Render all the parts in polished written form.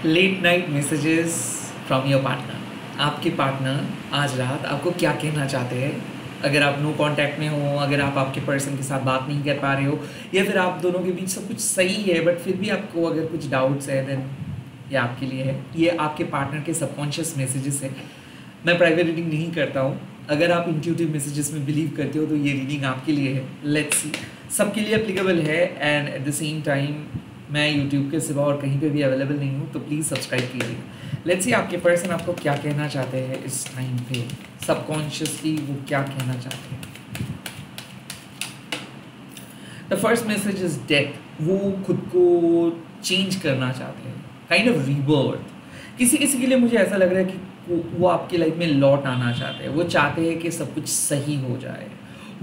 Late night messages from your partner. आपके partner आज रात आपको क्या कहना चाहते हैं? अगर आप नो कांटेक्ट में हो, अगर आप आपके पर्सन के साथ बात नहीं कर पा रहे हो, या फिर आप दोनों के बीच सब कुछ सही है बट फिर भी आपको अगर कुछ डाउट्स है, देन ये आपके लिए है। ये आपके पार्टनर के सबकॉन्शियस मैसेजेस है। मैं प्राइवेट रीडिंग नहीं करता हूँ। अगर आप इंट्यूटिव मैसेजेस में बिलीव करते हो तो ये रीडिंग आपके लिए है। लेट्स सी, सबके लिए एप्लीकेबल है and at the same time मैं यूट्यूब के सिवा और कहीं पे भी अवेलेबल नहीं हूँ, तो प्लीज़ सब्सक्राइब कीजिए। लेट्स सी आपके पर्सन आपको क्या कहना चाहते हैं इस टाइम पे, सबकॉन्शियसली वो क्या कहना चाहते हैं। The first message is death. वो खुद को चेंज करना चाहते हैं, काइंड ऑफ रीबर्थ। किसी किसी के लिए मुझे ऐसा लग रहा है कि वो आपकी लाइफ में लौट आना चाहते हैं। वो चाहते हैं कि सब कुछ सही हो जाए,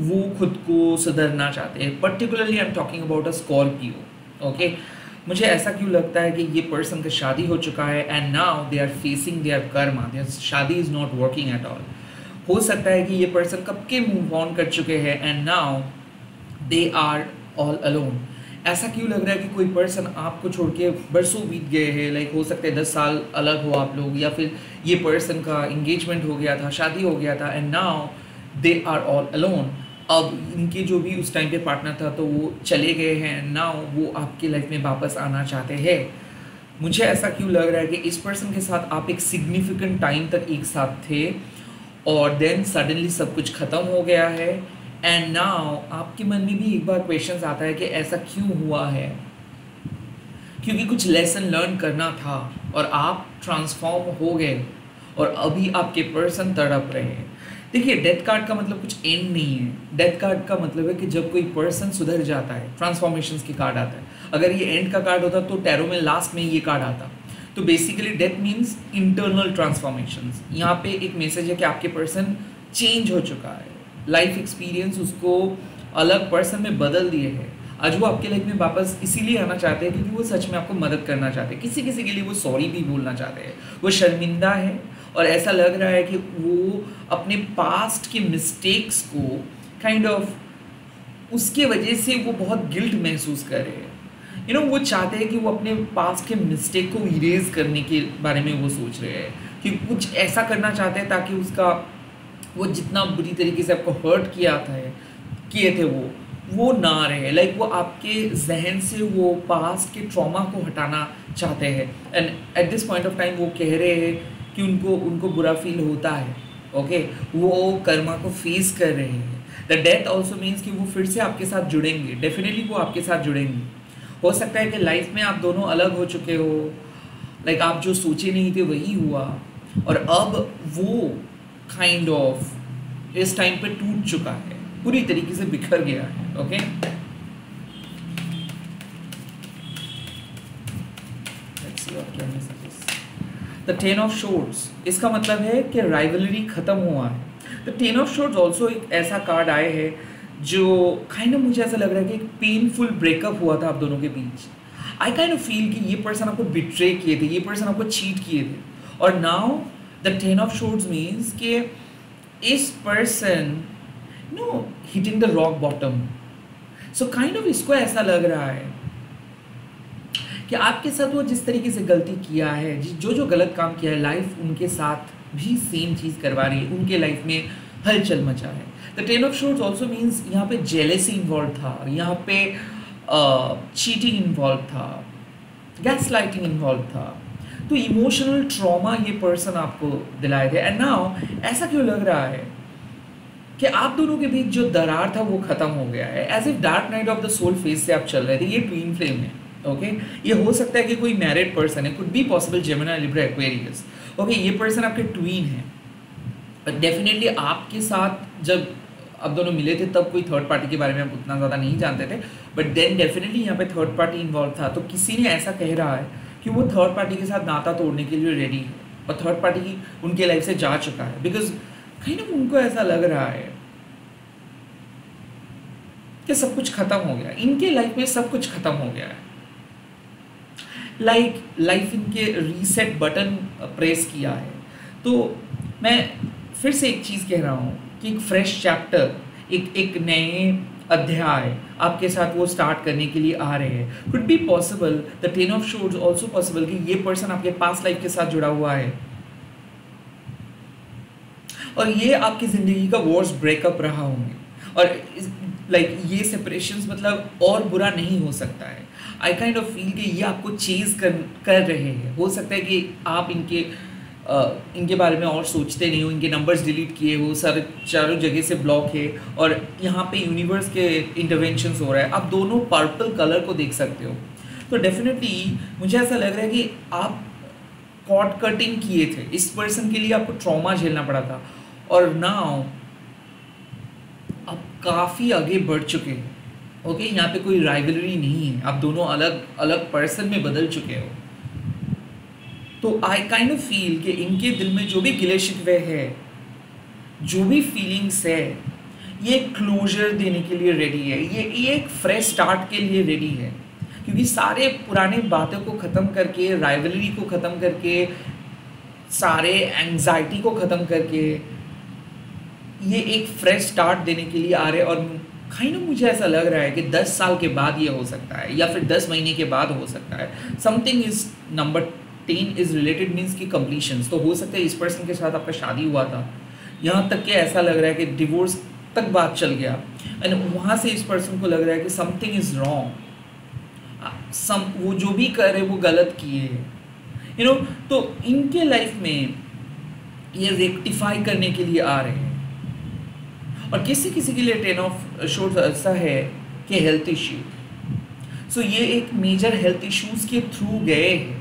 वो खुद को सुधरना चाहते हैं। Particularly I am talking about a Scorpio. Okay, मुझे ऐसा क्यों लगता है कि ये पर्सन का शादी हो चुका है and now they are facing their karma, their shaadi is not working at all. हो सकता है कि ये पर्सन कब के मूव ऑन कर चुके हैं and now they are all alone. ऐसा क्यों लग रहा है कि कोई पर्सन आपको छोड़ के बरसों बीत गए हैं, लाइक हो सकता है 10 साल अलग हो आप लोग, या फिर ये पर्सन का इंगेजमेंट हो गया था, शादी हो गया था and now they are all alone. अब इनके जो भी उस टाइम पे पार्टनर था तो वो चले गए हैं, नाउ वो आपकी लाइफ में वापस आना चाहते हैं। मुझे ऐसा क्यों लग रहा है कि इस पर्सन के साथ आप एक सिग्निफिकेंट टाइम तक एक साथ थे और देन सडनली सब कुछ ख़त्म हो गया है एंड नाउ आपके मन में भी एक बार क्वेश्चन आता है कि ऐसा क्यों हुआ है, क्योंकि कुछ लेसन लर्न करना था और आप ट्रांसफॉर्म हो गए और अभी आपके पर्सन तड़प रहे हैं। देखिए, डेथ कार्ड का मतलब कुछ एंड नहीं है। डेथ कार्ड का मतलब है कि जब कोई पर्सन सुधर जाता है, ट्रांसफॉर्मेशंस की कार्ड आता है। अगर ये एंड का कार्ड होता तो टैरो में लास्ट में ये कार्ड आता। तो basically death means internal transformations. यहाँ पे एक मैसेज है कि आपके पर्सन चेंज हो चुका है, लाइफ एक्सपीरियंस उसको अलग पर्सन में बदल दिए हैं। आज वो आपके लाइफ में वापस इसीलिए आना चाहते हैं क्योंकि वो सच में आपको मदद करना चाहते हैं। किसी किसी के लिए वो सॉरी भी बोलना चाहते हैं, वो शर्मिंदा है और ऐसा लग रहा है कि वो अपने पास्ट के मिस्टेक्स को काइंड ऑफ उसके वजह से वो बहुत गिल्ट महसूस कर रहे हैं। वो चाहते हैं कि वो अपने पास्ट के मिस्टेक को इरेज करने के बारे में वो सोच रहे हैं कि कुछ ऐसा करना चाहते हैं ताकि उसका वो जितना बुरी तरीके से आपको हर्ट किए थे वो ना रहे। लाइक वो आपके जहन से वो पास्ट के ट्रॉमा को हटाना चाहते हैं and at this point of time वो कह रहे हैं कि उनको बुरा फील होता है। ओके, वो कर्मा को फेस कर रहे हैं। द डेथ ऑल्सो मीन्स कि वो फिर से आपके साथ जुड़ेंगे, डेफिनेटली वो आपके साथ जुड़ेंगे। हो सकता है कि लाइफ में आप दोनों अलग हो चुके हो, लाइक आप जो सोचे नहीं थे वही हुआ और अब वो काइंड ऑफ इस टाइम पे टूट चुका है, पूरी तरीके से बिखर गया है। ओके, द टेन ऑफ शोर्ड्स, इसका मतलब है कि राइवलरी खत्म हुआ है। The ten of swords also एक ऐसा कार्ड आए है जो काइंड ऑफ मुझे ऐसा लग रहा है कि एक पेनफुल ब्रेकअप हुआ था आप दोनों के बीच। आई काइंड ऑफ फील कि ये पर्सन आपको बिट्रे किए थे, ये पर्सन आपको चीट किए थे और now the ten of swords means कि इस person hitting the rock bottom. So kind of इसको ऐसा लग रहा है कि आपके साथ वो जिस तरीके से गलती किया है, जो गलत काम किया है, लाइफ उनके साथ भी सेम चीज़ करवा रही है, उनके लाइफ में हलचल मचा है। The ten of swords also means यहाँ पे जेलेसी इन्वॉल्व था, यहाँ पे चीटिंग इन्वॉल्व था, गैस लाइटिंग इन्वॉल्व था। तो इमोशनल ट्रॉमा ये पर्सन आपको दिलाए थे एंड नाउ ऐसा क्यों लग रहा है कि आप दोनों के बीच जो दरार था वो खत्म हो गया है। As if dark night of the soul phase से आप चल रहे थे। ये ट्विन फ्लेम है। ओके, ये हो सकता है कि कोई मैरिड पर्सन है, could be possible Gemini, Libra, Aquarius. Okay, ये पर्सन आपके ट्वीन है बट डेफिनेटली आपके साथ जब आप दोनों मिले थे तब कोई थर्ड पार्टी के बारे में आप उतना ज़्यादा नहीं जानते थे, बट देन डेफिनेटली यहाँ पे थर्ड पार्टी इन्वॉल्व था। तो किसी ने ऐसा कह रहा है कि वो थर्ड पार्टी के साथ नाता तोड़ने के लिए रेडी है और थर्ड पार्टी उनके लाइफ से जा चुका है बिकॉज कहीं ना उनको ऐसा लग रहा है कि सब कुछ खत्म हो गया, इनके लाइफ में सब कुछ खत्म हो गया है। लाइफ इनके रीसेट बटन प्रेस किया है। तो मैं फिर से एक चीज़ कह रहा हूँ कि एक फ्रेश चैप्टर, एक नए अध्याय आपके साथ वो स्टार्ट करने के लिए आ रहे हैं। Could be possible the ten of swords also possible कि ये पर्सन आपके पास्ट लाइफ के साथ जुड़ा हुआ है और ये आपकी ज़िंदगी का वर्स्ट ब्रेकअप रहा होंगे और लाइक ये सेपरेशंस मतलब और बुरा नहीं हो सकता है। आई काइंड ऑफ फील कि ये आपको चेज कर रहे हैं। हो सकता है कि आप इनके बारे में और सोचते नहीं हो, इनके नंबर्स डिलीट किए हो, सारे चारों जगह से ब्लॉक है और यहाँ पे यूनिवर्स के इंटरवेंशंस हो रहा है। आप दोनों पर्पल कलर को देख सकते हो। तो डेफिनेटली मुझे ऐसा लग रहा है कि आप कॉर्ड कटिंग किए थे, इस पर्सन के लिए आपको ट्रॉमा झेलना पड़ा था और नाउ आप काफ़ी आगे बढ़ चुके हैं। ओके, यहाँ पे कोई राइवलरी नहीं है, आप दोनों अलग अलग पर्सन में बदल चुके हो। तो आई काइंड ऑफ फील कि इनके दिल में जो भी गिले शिकवे है, जो भी फीलिंग्स है, ये क्लोजर देने के लिए रेडी है, ये एक फ्रेश स्टार्ट के लिए रेडी है। क्योंकि सारे पुराने बातों को ख़त्म करके, राइवलरी को ख़त्म करके, सारे एंग्जाइटी को ख़त्म करके ये एक फ्रेश स्टार्ट देने के लिए आ रहे हैं। और काइंड ऑफ मुझे ऐसा लग रहा है कि 10 साल के बाद ये हो सकता है या फिर 10 महीने के बाद हो सकता है। Something is number 10 is related means की कंप्लीशंस। तो हो सकता है इस पर्सन के साथ आपका शादी हुआ था, यहाँ तक कि ऐसा लग रहा है कि डिवोर्स तक बात चल गया एंड वहाँ से इस पर्सन को लग रहा है कि समथिंग इज रॉन्ग, वो जो भी कर रहे वो गलत किए हैं, तो इनके लाइफ में ये रेक्टिफाई करने के लिए आ रहे हैं। और किसी किसी के लिए 10 ऑफ शोर्ड्स ऐसा है कि हेल्थ इश्यू, सो ये एक मेजर हेल्थ इश्यूज के थ्रू गए हैं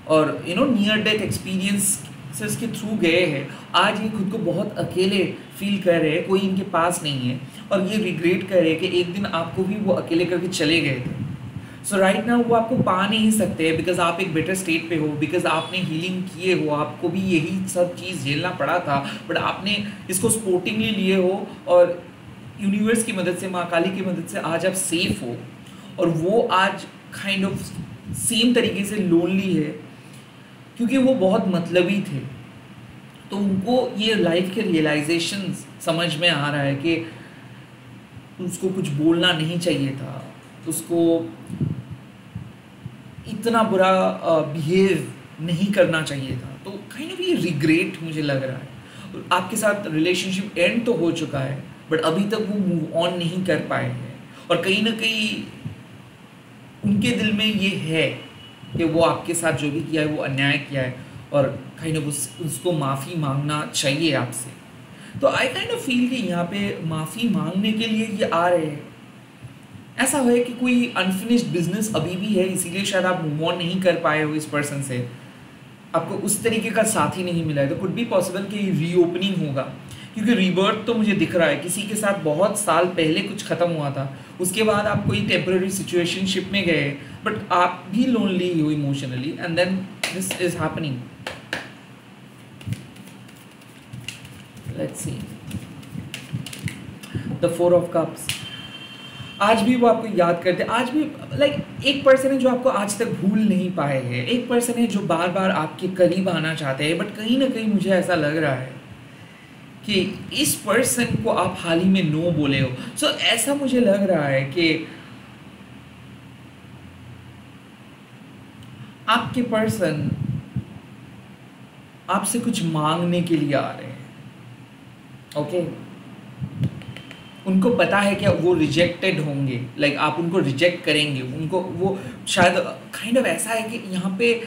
और नियर डेथ एक्सपीरियंसेस के थ्रू गए हैं। आज ये खुद को बहुत अकेले फील कर रहे हैं, कोई इनके पास नहीं है और ये रिग्रेट कर रहे हैं कि एक दिन आपको भी वो अकेले करके चले गए थे। सो राइट नाउ वो आपको पा नहीं सकते बिकॉज आप एक बेटर स्टेट पे हो, बिकॉज आपने हीलिंग किए हो, आपको भी यही सब चीज़ झेलना पड़ा था बट आपने इसको स्पोर्टिंगली लिए हो और यूनिवर्स की मदद से, माँ काली की मदद से आज आप सेफ हो। और वो आज काइंड ऑफ सेम तरीके से लोनली है क्योंकि वो बहुत मतलबी थे। तो उनको ये लाइफ के रियलाइजेशन समझ में आ रहा है कि उसको कुछ बोलना नहीं चाहिए था, उसको इतना बुरा बिहेव नहीं करना चाहिए था। तो काइंड ऑफ ये रिग्रेट मुझे लग रहा है। आपके साथ रिलेशनशिप एंड तो हो चुका है बट अभी तक वो मूव ऑन नहीं कर पाए हैं और कहीं ना कहीं उनके दिल में ये है कि वो आपके साथ जो भी किया है वो अन्याय किया है और काइंड ऑफ उसको माफ़ी मांगना चाहिए आपसे। तो आई काइंड ऑफ फील कि यहाँ पे माफ़ी मांगने के लिए ये आ रहे हैं। ऐसा है कि कोई अनफिनिश्ड बिजनेस अभी भी है, इसीलिए शायद आप मूव ऑन नहीं कर पाए हो इस पर्सन से, आपको उस तरीके का साथ ही नहीं मिला है। तो कुड बी पॉसिबल कि रीओपनिंग होगा क्योंकि रीबर्थ तो मुझे दिख रहा है। किसी के साथ बहुत साल पहले कुछ ख़त्म हुआ था, उसके बाद आप कोई टेम्पररी सिचुएशनशिप में गए बट आप भी लोनली हो emotionally and then this is happening. Let's see the 4 of cups. आज भी वो आपको याद करते हैं, आज भी लाइक एक पर्सन है जो आपको आज तक भूल नहीं पाए हैं, एक पर्सन है जो बार बार आपके करीब आना चाहते हैं बट कहीं ना कहीं मुझे ऐसा लग रहा है कि इस पर्सन को आप हाल ही में नो बोले हो। सो ऐसा मुझे लग रहा है कि आपके पर्सन आपसे कुछ मांगने के लिए आ रहे हैं। ओके, उनको पता है कि वो रिजेक्टेड होंगे, लाइक आप उनको रिजेक्ट करेंगे, उनको वो शायद काइंड ऑफ ऐसा है कि यहाँ पे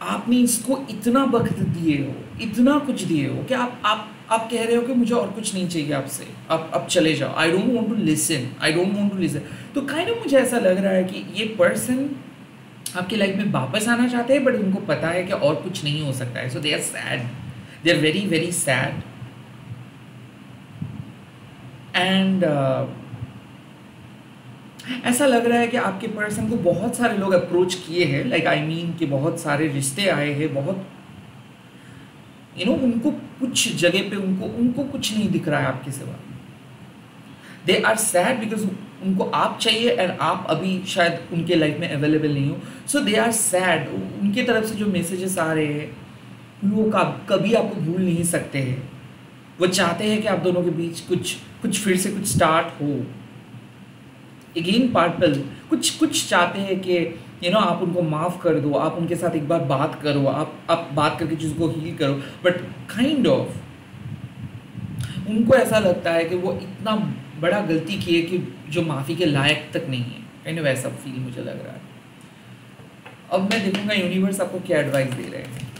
आपने इसको इतना वक्त दिए हो, इतना कुछ दिए हो कि आप कह रहे हो कि मुझे और कुछ नहीं चाहिए आपसे, आप अब चले जाओ, I don't want to listen, I don't want to listen. तो काइंड ऑफ मुझे ऐसा लग रहा है कि ये पर्सन आपकी लाइफ में वापस आना चाहते हैं बट उनको पता है कि और कुछ नहीं हो सकता है। So they are sad, they are very very sad and ऐसा लग रहा है कि आपके पर्सन को बहुत सारे लोग अप्रोच किए हैं, लाइक आई मीन कि बहुत सारे रिश्ते आए हैं, बहुत उनको कुछ जगह पे उनको कुछ नहीं दिख रहा है आपके सिवा। दे आर सैड बिकॉज उनको आप चाहिए एंड आप अभी शायद उनके लाइफ में अवेलेबल नहीं हो। सो दे आर सैड। उनके तरफ से जो मैसेजेस आ रहे हैं वो कभी आपको भूल नहीं सकते हैं वो चाहते हैं कि आप दोनों के बीच कुछ कुछ फिर से कुछ स्टार्ट हो अगेन पार्टनर कुछ कुछ चाहते हैं कि आप उनको माफ़ कर दो, आप उनके साथ एक बार बात करो, आप बात करके चीज़ को हील करो, बट काइंड ऑफ उनको ऐसा लगता है कि वो इतना बड़ा गलती की है कि जो माफ़ी के लायक तक नहीं है। काइंड ऑफ ऐसा फील मुझे लग रहा है। अब मैं देखूंगा यूनिवर्स आपको क्या एडवाइस दे रहे हैं।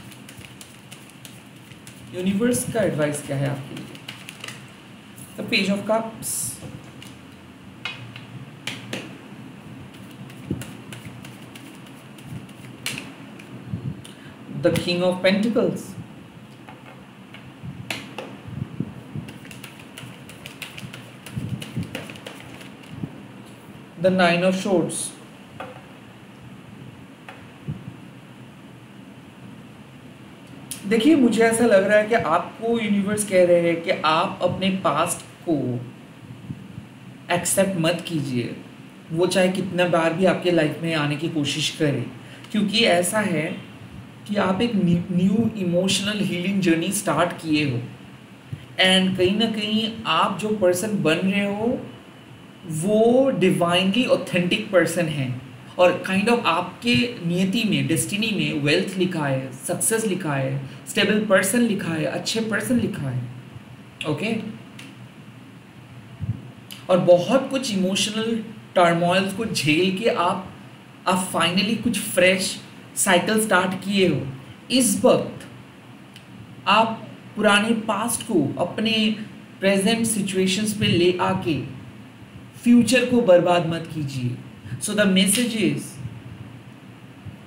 यूनिवर्स का एडवाइस क्या है आपके लिए? The page of cups, the King of Pentacles, the Nine of Swords, देखिए मुझे ऐसा लग रहा है कि आपको यूनिवर्स कह रहे हैं कि आप अपने पास्ट को एक्सेप्ट मत कीजिए, वो चाहे कितना बार भी आपके लाइफ में आने की कोशिश करे, क्योंकि ऐसा है कि आप एक new emotional healing journey start किए हो एंड कहीं ना कहीं आप जो पर्सन बन रहे हो वो डिवाइनली ऑथेंटिक पर्सन है और काइंड ऑफ आपके नियति में, डेस्टिनी में वेल्थ लिखा है, सक्सेस लिखा है, स्टेबल पर्सन लिखा है, अच्छे पर्सन लिखा है, ओके। और बहुत कुछ इमोशनल टर्मोइल्स को झेल के आप फाइनली कुछ फ्रेश साइकिल स्टार्ट किए हो। इस वक्त आप पुराने पास्ट को अपने प्रेजेंट सिचुएशंस पे ले आके फ्यूचर को बर्बाद मत कीजिए। सो द मैसेज इज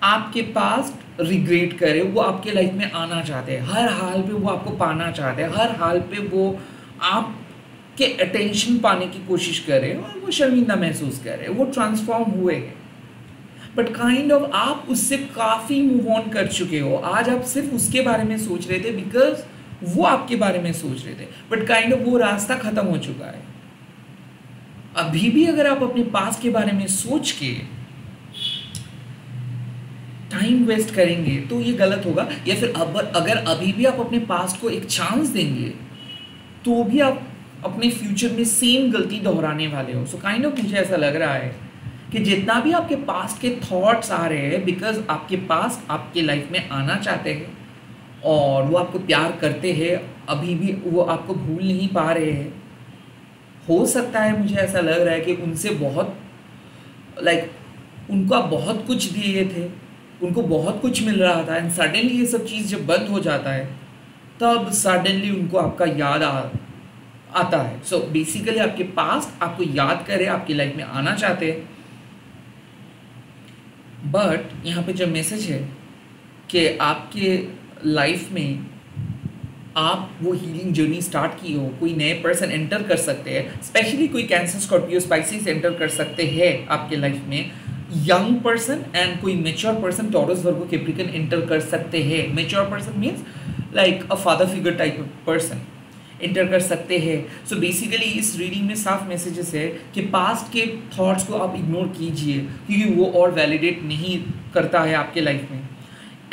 आपके पास्ट रिग्रेट करे, वो आपके लाइफ में आना चाहते हैं, हर हाल पे वो आपको पाना चाहते हैं, हर हाल पे वो आपके अटेंशन पाने की कोशिश करे और वो शर्मिंदा महसूस करे, वो ट्रांसफॉर्म हुए हैं, बट काइंड ऑफ आप उससे काफ़ी मूव ऑन कर चुके हो। आज आप सिर्फ उसके बारे में सोच रहे थे बिकॉज वो आपके बारे में सोच रहे थे, बट काइंड ऑफ वो रास्ता खत्म हो चुका है। अभी भी अगर आप अपने पास के बारे में सोच के टाइम वेस्ट करेंगे तो ये गलत होगा, या फिर अगर अभी भी आप अपने पास्ट को एक चांस देंगे तो भी आप अपने फ्यूचर में सेम गलती दोहराने वाले हो। सो काइंड ऑफ मुझे ऐसा लग रहा है कि जितना भी आपके पास्ट के थॉट्स आ रहे हैं बिकॉज आपके पास्ट आपके लाइफ में आना चाहते हैं और वो आपको प्यार करते हैं, अभी भी वो आपको भूल नहीं पा रहे हैं। हो सकता है, मुझे ऐसा लग रहा है कि उनसे बहुत उनको आप बहुत कुछ दिए थे, उनको बहुत कुछ मिल रहा था एंड सडनली ये सब चीज़ जब बंद हो जाता है तब सडनली उनको आपका याद आता है। सो बेसिकली आपके पास्ट आपको याद करे, आपकी लाइफ में आना चाहते हैं, बट यहाँ पे जो मैसेज है कि आपके लाइफ में आप वो हीलिंग जर्नी स्टार्ट की हो, कोई नए पर्सन एंटर कर सकते हैं, स्पेशली कोई कैंसर, स्कॉर्पियो, स्पाइसिस एंटर कर सकते हैं आपके लाइफ में, यंग पर्सन एंड कोई मेच्योर पर्सन, टॉरस, वर्गो, कैप्रिकन एंटर कर सकते हैं। Mature person means like a father figure type of person enter कर सकते हैं। सो बेसिकली इस रीडिंग में साफ मैसेजेस है कि पास्ट के थॉट्स को आप इग्नोर कीजिए क्योंकि वो और वैलिडेट नहीं करता है आपके लाइफ में।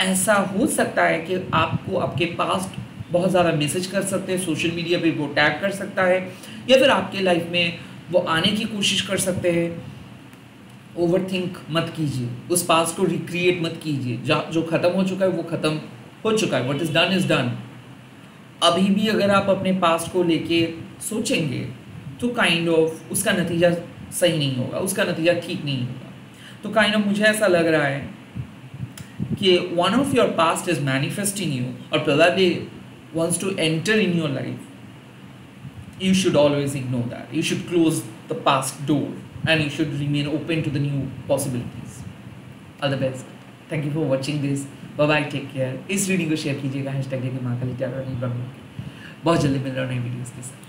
ऐसा हो सकता है कि आपको आपके पास्ट बहुत ज़्यादा मैसेज कर सकते हैं, सोशल मीडिया पे वो टैग कर सकता है, या फिर आपके लाइफ में वो आने की कोशिश कर सकते हैं। ओवर थिंक मत कीजिए, उस पास्ट को रिक्रिएट मत कीजिए। जो ख़त्म हो चुका है वो ख़त्म हो चुका है, what is done is done. अभी भी अगर आप अपने पास्ट को लेके सोचेंगे तो काइंड ऑफ उसका नतीजा सही नहीं होगा, उसका नतीजा ठीक नहीं होगा। तो काइंड ऑफ मुझे ऐसा लग रहा है कि one of your past is manifesting you और probably wants to enter in your life. You should always ignore that. You should close the past door and you should remain open to the new possibilities. All the best. Thank you for watching this. Bye bye, take care. इस video को share कीजिएगा #Mahakali tarot बहुत जल्दी मिल रहा हूँ नई videos के साथ।